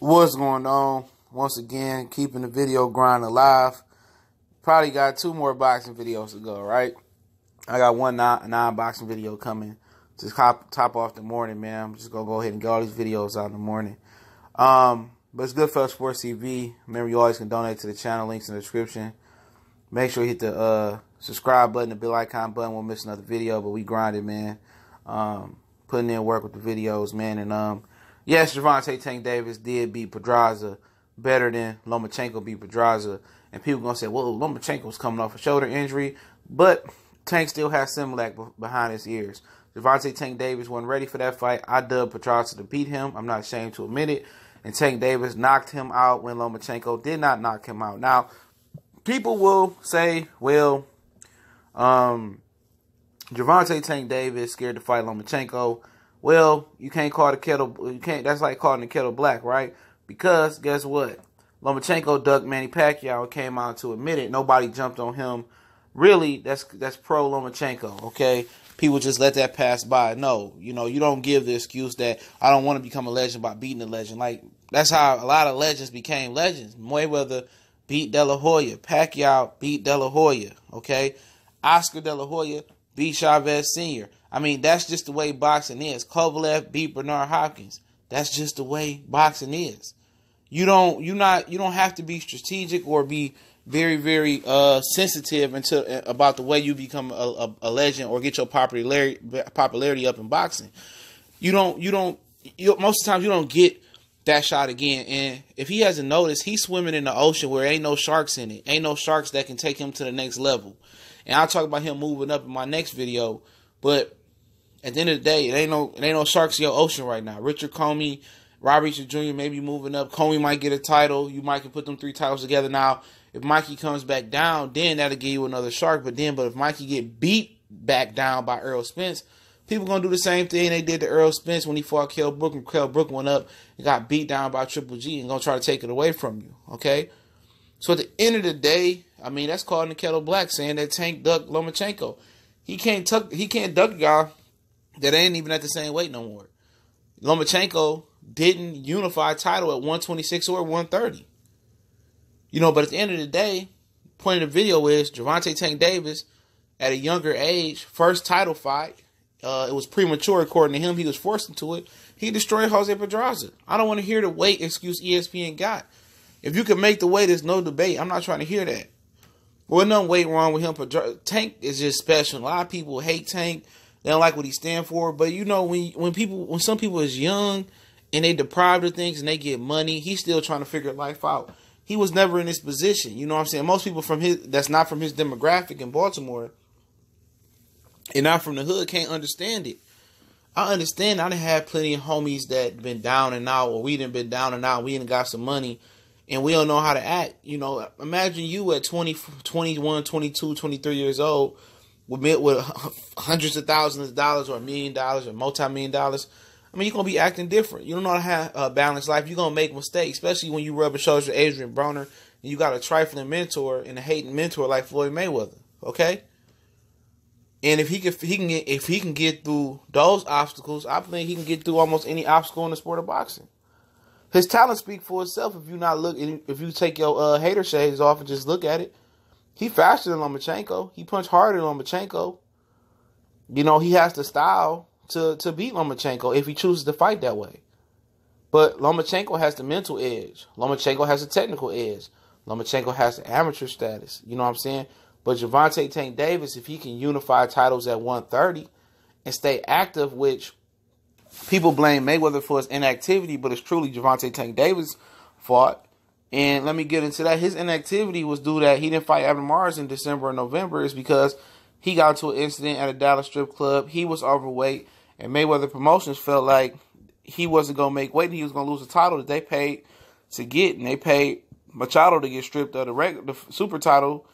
What's going on? Once again, keeping the video grind alive. Probably got 2 more boxing videos to go, right? I got one non-boxing video coming. Just top off the morning, man. I'm just going to go ahead and get all these videos out in the morning. But it's Goodfellas Sports TV. Remember, you always can donate to the channel. Links in the description. Make sure you hit the subscribe button, the bell icon button. We'll miss another video, but we grinded, man. Putting in work with the videos, man. And yes, Gervonta Tank Davis did beat Pedraza better than Lomachenko beat Pedraza. And people going to say, well, Lomachenko's coming off a shoulder injury. But Tank still has Similac behind his ears. Gervonta Tank Davis wasn't ready for that fight. I dubbed Pedraza to beat him. I'm not ashamed to admit it. And Tank Davis knocked him out when Lomachenko did not knock him out. Now, people will say, well, Gervonta Tank Davis scared to fight Lomachenko. Well, you can't call the kettle. That's like calling the kettle black, right? Because guess what? Lomachenko ducked Manny Pacquiao and came out to admit it. Nobody jumped on him. Really, that's pro Lomachenko. Okay, people just let that pass by. No, you don't give the excuse that I don't want to become a legend by beating a legend. Like that's how a lot of legends became legends. Mayweather beat De La Hoya. Pacquiao beat De La Hoya. Okay, Oscar De La Hoya beat Chavez Sr. I mean, that's just the way boxing is. Kovalev beat Bernard Hopkins. That's just the way boxing is. You don't have to be strategic or be very, very sensitive about the way you become a legend or get your popularity up in boxing. Most of the time you don't get that shot again. And if he hasn't noticed, he's swimming in the ocean where ain't no sharks in it. Ain't no sharks that can take him to the next level. And I'll talk about him moving up in my next video. But at the end of the day, it ain't no sharks in your ocean right now. Richard Comey, Robert Richard Jr. may be moving up. Comey might get a title. You might can put them 3 titles together. Now, if Mikey comes back down, then that'll give you another shark. But if Mikey get beat back down by Errol Spence, people gonna do the same thing they did to Errol Spence when he fought Kell Brook, and Kell Brook went up and got beat down by Triple G and gonna try to take it away from you. Okay? So at the end of the day, I mean that's calling the kettle black, saying that Tank ducked Lomachenko. He can't duck a guy that ain't even at the same weight no more. Lomachenko didn't unify title at 126 or 130. But at the end of the day, point of the video is Gervonta Tank Davis at a younger age, first title fight. It was premature according to him. He was forced into it. He destroyed Jose Pedraza. I don't want to hear the weight excuse ESPN got. If you can make the weight, there's no debate. I'm not trying to hear that. Well, no weight wrong with him. Tank is just special. A lot of people hate Tank. They don't like what he stands for. But when some people is young and they deprived of things and they get money, he's still trying to figure life out. He was never in this position. You know what I'm saying? Most people that's not from his demographic in Baltimore and not from the hood can't understand it. I understand. I done had plenty of homies that been down and out, or we done been down and out. We done got some money and we don't know how to act. Imagine you at 20, 21, 22, 23 years old with hundreds of thousands of dollars or $1 million or multi-million dollars. I mean, you're going to be acting different. You don't know how to have a balanced life. You're going to make mistakes, especially when you rub shoulders with Adrian Broner and you got a trifling mentor and a hating mentor like Floyd Mayweather, okay? And if he can get through those obstacles, I think he can get through almost any obstacle in the sport of boxing. His talent speaks for itself if you take your hater shades off and just look at it. He faster than Lomachenko. He punched harder than Lomachenko. He has the style to beat Lomachenko if he chooses to fight that way. But Lomachenko has the mental edge. Lomachenko has the technical edge. Lomachenko has the amateur status. You know what I'm saying? But Gervonta Tank Davis, if he can unify titles at 130 and stay active, which people blame Mayweather for his inactivity, but it's truly Gervonta Tank Davis' fault. And let me get into that. His inactivity was due that he didn't fight Evan Mars in December or November is because he got into an incident at a Dallas strip club. He was overweight. And Mayweather Promotions felt like he wasn't going to make weight and he was going to lose the title that they paid to get. And they paid Machado to get stripped of the super title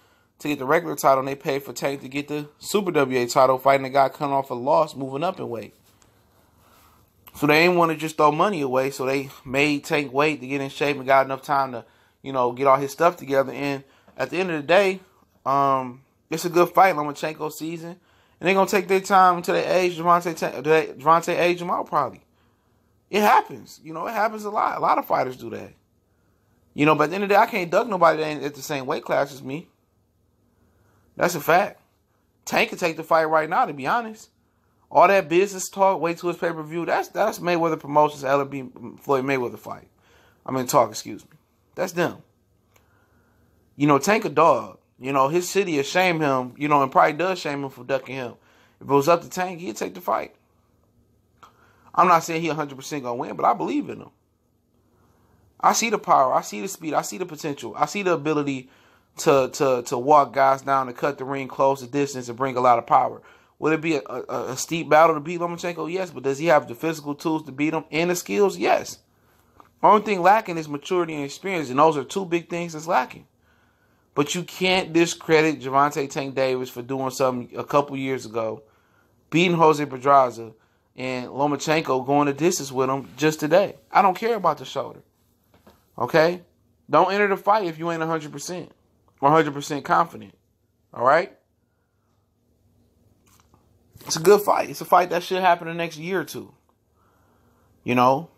to get the regular title. And they paid for Tank to get the Super WA title, fighting a guy coming off a loss, moving up in weight. So they didn't want to just throw money away. So they made Tank wait to get in shape and got enough time to, get all his stuff together. And at the end of the day, it's a good fight, Lomachenko season. And they're going to take their time until they age Gervonta age him out probably. It happens. You know, it happens a lot. A lot of fighters do that. You know, but at the end of the day, I can't duck nobody that ain't at the same weight class as me. That's a fact. Tank can take the fight right now, to be honest. All that business talk, wait till his pay-per-view, that's Mayweather Promotions, LB Floyd Mayweather fight. Excuse me. That's them. You know, Tank a dog. You know, his city will shame him, you know, and probably does shame him for ducking him. If it was up to Tank, he'd take the fight. I'm not saying he 100% going to win, but I believe in him. I see the power. I see the speed. I see the potential. I see the ability to walk guys down, to cut the ring, close the distance, and bring a lot of power. Would it be a steep battle to beat Lomachenko? Yes. But does he have the physical tools to beat him and the skills? Yes. Only thing lacking is maturity and experience, and those are two big things that's lacking. But you can't discredit Gervonta Tank Davis for doing something a couple years ago, beating Jose Pedraza, and Lomachenko going the distance with him just today. I don't care about the shoulder. Okay? Don't enter the fight if you ain't 100% or 100% confident. All right? It's a good fight. It's a fight that should happen in the next year or two. You know?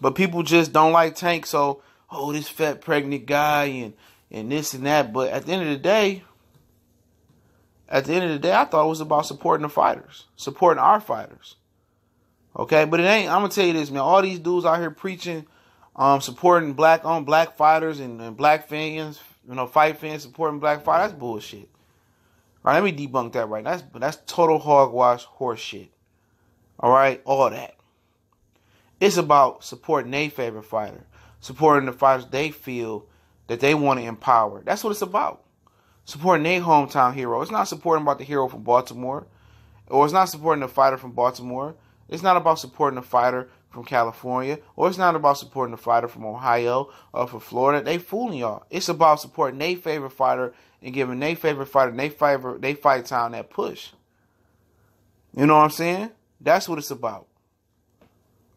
But people just don't like Tank, so, oh, this fat pregnant guy and this and that. But at the end of the day, I thought it was about supporting the fighters, supporting our fighters. Okay? But it ain't. I'm going to tell you this, man. All these dudes out here preaching, supporting black fighters and black fans, you know, fight fans supporting black fighters, that's bullshit. All right, let me debunk that right now. That's total hogwash horse shit. All right? All that. It's about supporting their favorite fighter, supporting the fighters they feel that they want to empower. That's what it's about. Supporting their hometown hero. It's not supporting about the hero from Baltimore, or it's not supporting the fighter from Baltimore. It's not about supporting the fighter from California, or it's not about supporting the fighter from Ohio or from Florida. They fooling y'all. It's about supporting their favorite fighter and giving their favorite fighter they fight town that push. You know what I'm saying? That's what it's about.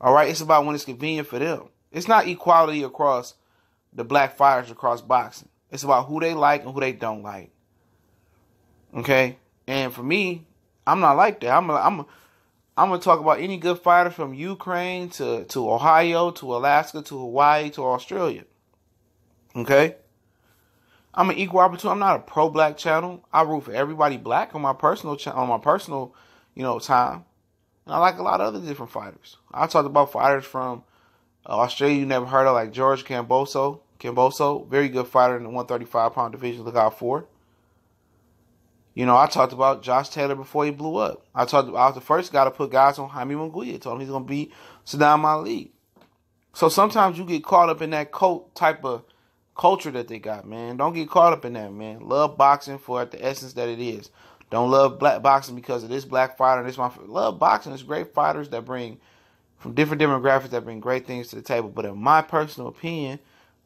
All right? It's about when it's convenient for them. It's not equality across the black fighters across boxing. It's about who they like and who they don't like. Okay? And for me, I'm not like that. I'm going to talk about any good fighter from Ukraine to Ohio to Alaska to Hawaii to Australia. Okay? I'm an equal opportunity. I'm not a pro-black channel. I root for everybody black on my personal time. And I like a lot of other different fighters. I talked about fighters from Australia you never heard of, like George Kambosos, very good fighter in the 135-pound division. Look out for. You know, I talked about Josh Taylor before he blew up. I was the first guy to put guys on Jaime Munguia. Told him he's going to beat Saddam Ali. So sometimes you get caught up in that cult type of culture that they got, man. Don't get caught up in that, man. Love boxing for the essence that it is. Don't love black boxing because of this black fighter. Love boxing. There's great fighters that bring, from different demographics, that bring great things to the table. But in my personal opinion,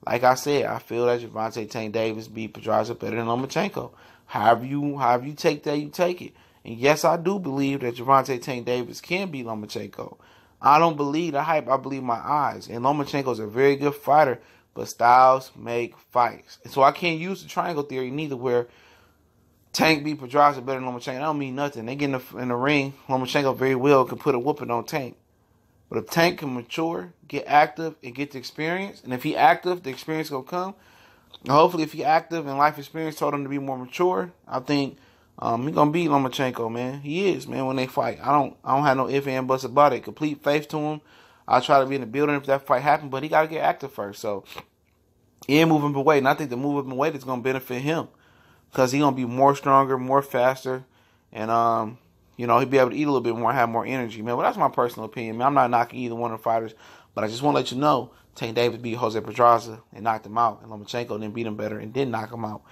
like I said, I feel that Gervonta Tank Davis beat Pedraza better than Lomachenko. However you take that, you take it. And yes, I do believe that Gervonta Tank Davis can beat Lomachenko. I don't believe the hype. I believe my eyes. And Lomachenko's a very good fighter, but styles make fights. And so I can't use the triangle theory neither, where Tank beat Pedraza better than Lomachenko. That don't mean nothing. They get in the ring, Lomachenko very well can put a whooping on Tank. But if Tank can mature, get active, and get the experience, and if he active, the experience will come. And hopefully, if he active and life experience told him to be more mature, I think he gonna beat Lomachenko, man. He is, man, when they fight. I don't have no ifs and buts about it. Complete faith to him. I'll try to be in the building if that fight happens, but he gotta get active first. So he ain't moving up in weight, and I think the move up in weight is gonna benefit him, because he's gonna be more stronger, more faster, and he'll be able to eat a little bit more, have more energy, man. But that's my personal opinion, man. I'm not knocking either one of the fighters, but I just want to let you know, Tank Davis beat Jose Pedraza and knocked him out, and Lomachenko didn't beat him better and didn't knock him out.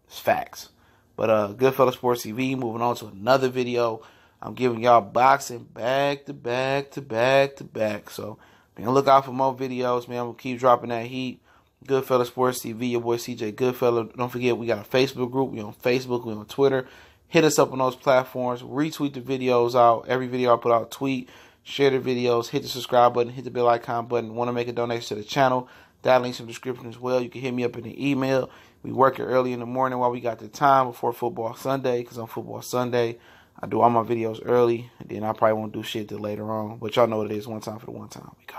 It's facts. But Goodfellas Sports TV, moving on to another video. I'm giving y'all boxing back to back to back to back. So, man, look out for more videos, man. We'll keep dropping that heat. Goodfellas Sports TV, your boy CJ Goodfellas. Don't forget, we got a Facebook group. We on Facebook, we on Twitter. Hit us up on those platforms. Retweet the videos out. Every video I put out, tweet, share the videos, hit the subscribe button, hit the bell icon button. Want to make a donation to the channel? That link's in the description as well. You can hit me up in the email. We work it early in the morning while we got the time before football Sunday, because on football Sunday, I do all my videos early. And Then I probably won't do shit till later on. But y'all know what it is. One time for the one time. We go.